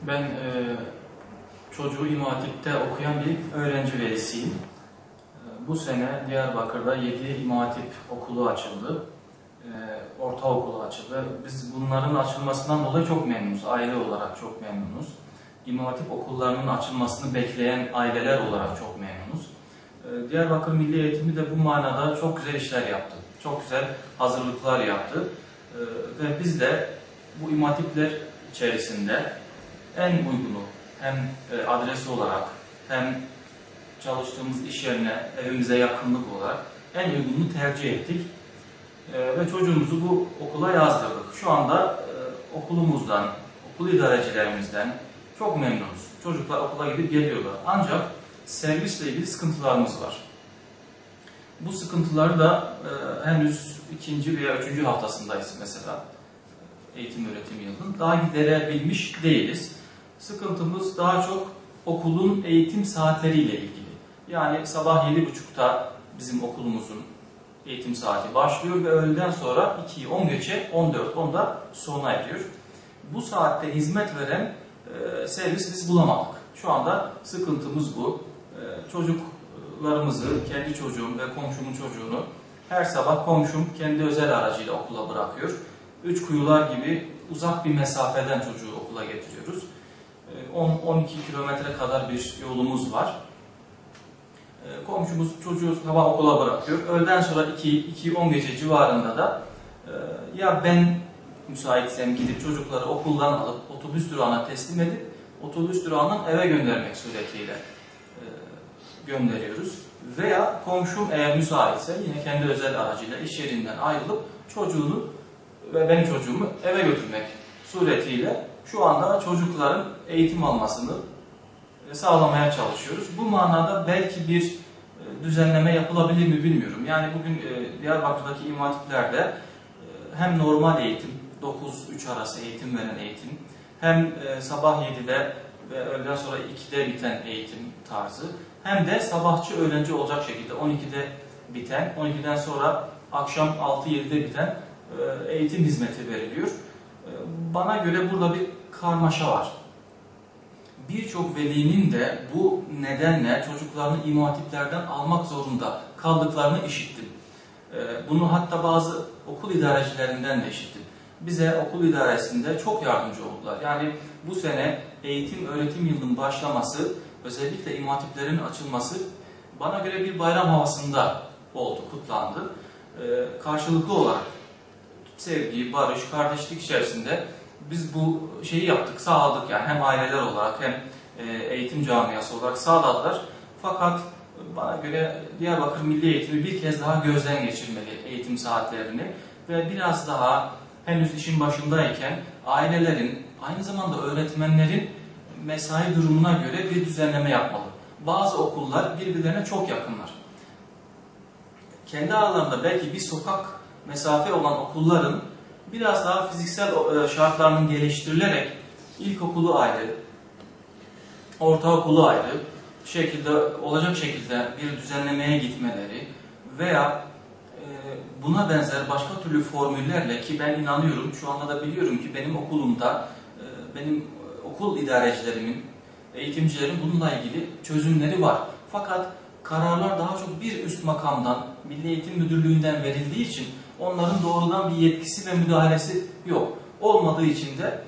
Ben çocuğu İmam Hatip'te okuyan bir öğrenci velisiyim. Bu sene Diyarbakır'da 7 İmam Hatip okulu açıldı. Ortaokulu açıldı. Biz bunların açılmasından dolayı çok memnunuz. Aile olarak çok memnunuz. İmam Hatip okullarının açılmasını bekleyen aileler olarak çok memnunuz. Diyarbakır Milli Eğitimi de bu manada çok güzel işler yaptı. Çok güzel hazırlıklar yaptı. Ve biz de bu İmam Hatipler içerisinde en uygunu hem adresi olarak hem çalıştığımız iş yerine, evimize yakınlık olarak en uygununu tercih ettik. Ve çocuğumuzu bu okula yazdırdık. Şu anda okulumuzdan, okul idarecilerimizden çok memnunuz. Çocuklar okula gidip geliyorlar. Ancak servisle ilgili sıkıntılarımız var. Bu sıkıntıları da henüz 2. veya 3. haftasındayız mesela eğitim öğretim yılının. Daha giderebilmiş değiliz. Sıkıntımız daha çok okulun eğitim saatleriyle ilgili. Yani sabah 7.30'da bizim okulumuzun eğitim saati başlıyor ve öğleden sonra 2'yi 10 geçe 14.10'da sona eriyor. Bu saatte hizmet veren servis biz bulamadık. Şu anda sıkıntımız bu. Çocuklarımızı, kendi çocuğum ve komşumun çocuğunu her sabah komşum kendi özel aracıyla okula bırakıyor. Üçkuyular gibi uzak bir mesafeden çocuğu okula getiriyoruz. 10-12 kilometre kadar bir yolumuz var. Komşumuz çocuğu sabah okula bırakıyor. Öğleden sonra 2-10 gece civarında da ya ben müsaitsem gidip çocukları okuldan alıp otobüs durağına teslim edip otobüs durağından eve göndermek suretiyle gönderiyoruz. Veya komşum eğer müsaitse yine kendi özel aracıyla iş yerinden ayrılıp çocuğunu ve benim çocuğumu eve götürmek suretiyle şu anda çocukların eğitim almasını sağlamaya çalışıyoruz. Bu manada belki bir düzenleme yapılabilir mi bilmiyorum. Yani bugün Diyarbakır'daki İmam Hatiplerde hem normal eğitim, 9-3 arası eğitim veren eğitim, hem sabah 7'de ve öğleden sonra 2'de biten eğitim tarzı, hem de sabahçı öğrenci olacak şekilde 12'de biten, 12'den sonra akşam 6-7'de biten eğitim hizmeti veriliyor. Bana göre burada bir karmaşa var. Birçok velinin de bu nedenle çocuklarını İmam Hatiplerden almak zorunda kaldıklarını işittim. Bunu hatta bazı okul idarecilerinden de işittim. Bize okul idaresinde çok yardımcı oldular. Yani bu sene eğitim öğretim yılının başlaması, özellikle İmam Hatiplerin açılması bana göre bir bayram havasında oldu, kutlandı. Karşılıklı olarak sevgi, barış, kardeşlik içerisinde biz bu şeyi yaptık, sağladık yani hem aileler olarak hem eğitim camiası olarak sağladılar. Fakat bana göre Diyarbakır Milli Eğitimi bir kez daha gözden geçirmeli eğitim saatlerini ve biraz daha henüz işin başındayken ailelerin, aynı zamanda öğretmenlerin mesai durumuna göre bir düzenleme yapmalı. Bazı okullar birbirlerine çok yakınlar. Kendi aralarında belki bir sokak mesafe olan okulların biraz daha fiziksel şartlarının geliştirilerek ilkokulu ayrı, ortaokulu ayrı şekilde olacak şekilde bir düzenlemeye gitmeleri veya buna benzer başka türlü formüllerle ki ben inanıyorum, şu anda da biliyorum ki benim okulumda, benim okul idarecilerimin, eğitimcilerin bununla ilgili çözümleri var. Fakat kararlar daha çok bir üst makamdan, Milli Eğitim Müdürlüğü'nden verildiği için onların doğrudan bir yetkisi ve müdahalesi yok. Olmadığı için de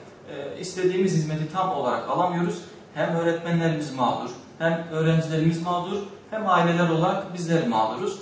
istediğimiz hizmeti tam olarak alamıyoruz. Hem öğretmenlerimiz mağdur, hem öğrencilerimiz mağdur, hem aileler olarak bizler mağduruz.